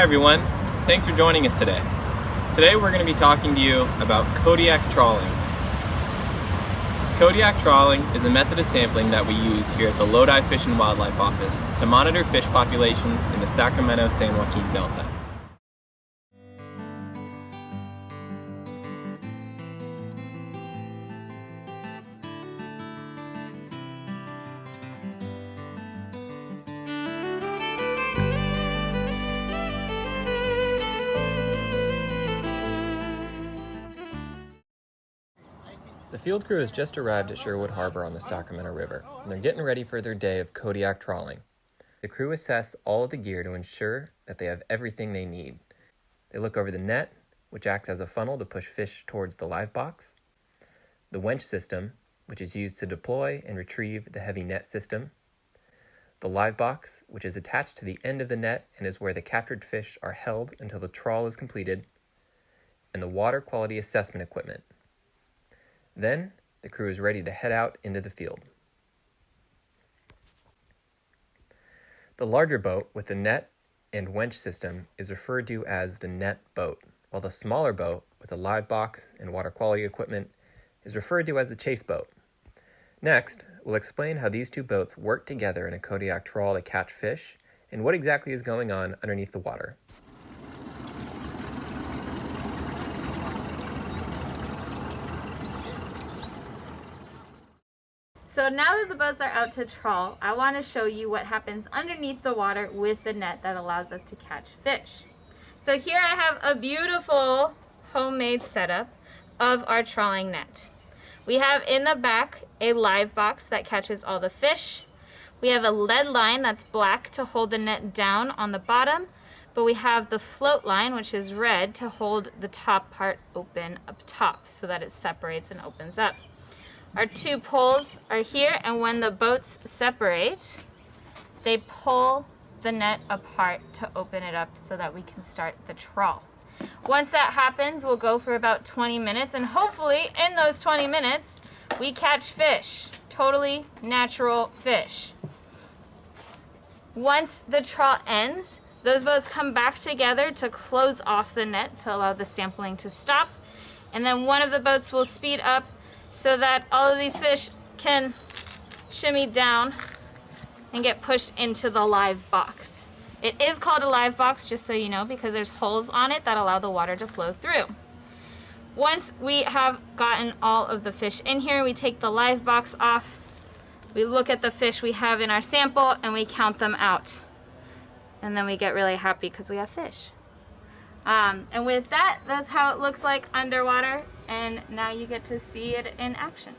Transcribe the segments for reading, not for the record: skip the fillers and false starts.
Hi everyone, thanks for joining us today. Today we're going to be talking to you about Kodiak Trawling. Kodiak Trawling is a method of sampling that we use here at the LODI Fish and Wildlife Office to monitor fish populations in the Sacramento-San Joaquin Delta. The field crew has just arrived at Sherwood Harbor on the Sacramento River, and they're getting ready for their day of Kodiak trawling. The crew assess all of the gear to ensure that they have everything they need. They look over the net, which acts as a funnel to push fish towards the live box, the winch system, which is used to deploy and retrieve the heavy net system, the live box, which is attached to the end of the net and is where the captured fish are held until the trawl is completed, and the water quality assessment equipment. Then, the crew is ready to head out into the field. The larger boat with the net and winch system is referred to as the net boat, while the smaller boat with a live box and water quality equipment is referred to as the chase boat. Next, we'll explain how these two boats work together in a Kodiak trawl to catch fish and what exactly is going on underneath the water. So now that the boats are out to trawl, I want to show you what happens underneath the water with the net that allows us to catch fish. So here I have a beautiful homemade setup of our trawling net. We have in the back a live box that catches all the fish. We have a lead line that's black to hold the net down on the bottom, but we have the float line, which is red, to hold the top part open up top so that it separates and opens up. Our two poles are here, and when the boats separate, they pull the net apart to open it up so that we can start the trawl. Once that happens, we'll go for about 20 minutes, and hopefully in those 20 minutes, we catch fish, totally natural fish. Once the trawl ends, those boats come back together to close off the net to allow the sampling to stop, and then one of the boats will speed up so that all of these fish can shimmy down and get pushed into the live box. It is called a live box, just so you know, because there's holes on it that allow the water to flow through. Once we have gotten all of the fish in here, we take the live box off, we look at the fish we have in our sample, and we count them out. And then we get really happy because we have fish. And with that, that's how it looks like underwater, and now you get to see it in action.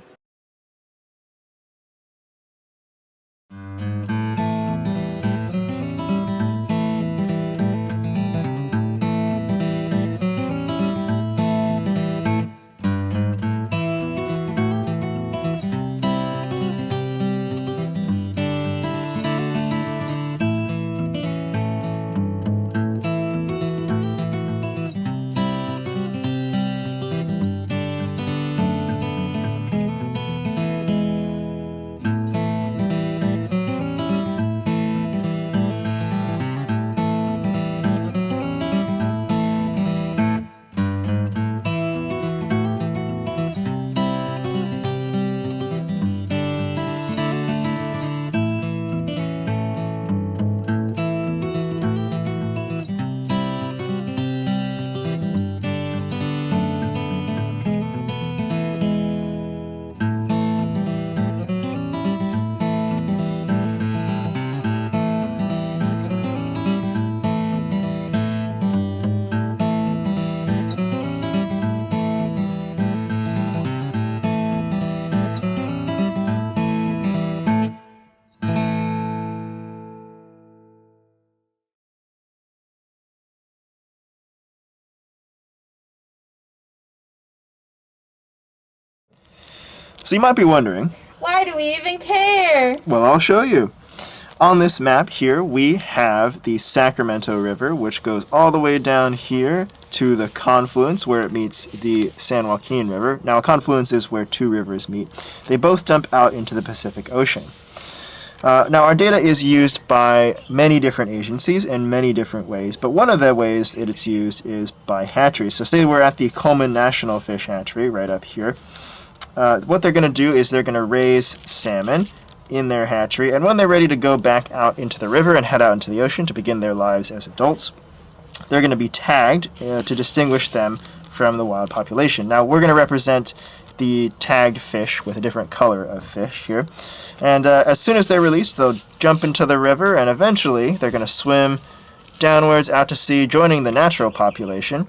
So you might be wondering, Why do we even care? well, I'll show you. On this map here, we have the Sacramento River, which goes all the way down here to the confluence where it meets the San Joaquin River. Now, a confluence is where two rivers meet. They both dump out into the Pacific Ocean. Now, our data is used by many different agencies in many different ways, but one of the ways that it's used is by hatcheries. So say we're at the Coleman National Fish Hatchery right up here. What they're going to do is they're going to raise salmon in their hatchery, and when they're ready to go back out into the river and head out into the ocean to begin their lives as adults, they're going to be tagged to distinguish them from the wild population. Now, we're going to represent the tagged fish with a different color of fish here. And as soon as they're released, they'll jump into the river, and eventually they're going to swim downwards out to sea, joining the natural population,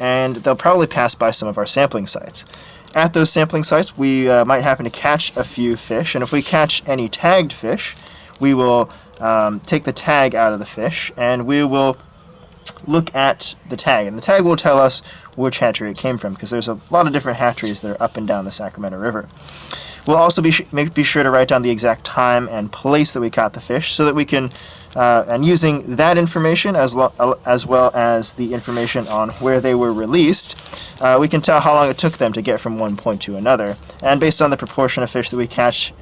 and they'll probably pass by some of our sampling sites. At those sampling sites, we might happen to catch a few fish, and if we catch any tagged fish, we will take the tag out of the fish, and we will look at the tag, and the tag will tell us which hatchery it came from, because there's a lot of different hatcheries that are up and down the Sacramento River. We'll also be sure to write down the exact time and place that we caught the fish, so that we can, and using that information as well as the information on where they were released, we can tell how long it took them to get from one point to another. And based on the proportion of fish that we catch,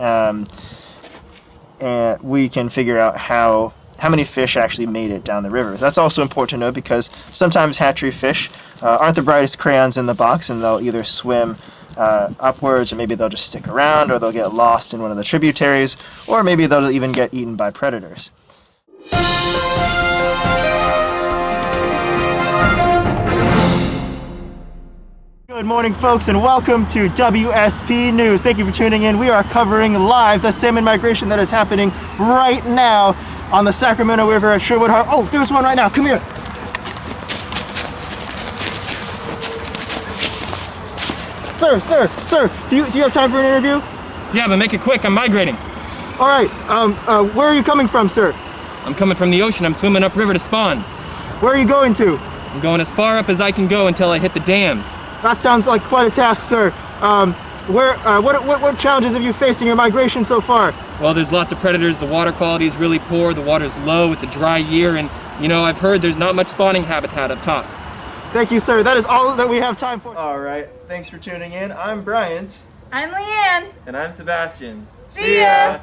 we can figure out how many fish actually made it down the river. That's also important to know, because sometimes hatchery fish aren't the brightest crayons in the box, and they'll either swim upwards, or maybe they'll just stick around, or they'll get lost in one of the tributaries, or maybe they'll even get eaten by predators. Good morning, folks, and welcome to WSP News. Thank you for tuning in. We are covering live the salmon migration that is happening right now on the Sacramento River at Sherwood Harbor. Oh, there's one right now. Come here. Sir, do you have time for an interview? Yeah, but make it quick. I'm migrating. All right. Where are you coming from, sir? I'm coming from the ocean. I'm swimming upriver to spawn. Where are you going to? I'm going as far up as I can go until I hit the dams. That sounds like quite a task, sir. What challenges have you faced in your migration so far? Well, there's lots of predators. The water quality is really poor. The water's low. It's a dry year, and I've heard there's not much spawning habitat up top. Thank you, sir. That is all that we have time for. All right. Thanks for tuning in. I'm Bryant. I'm Leanne. And I'm Sebastian. See ya!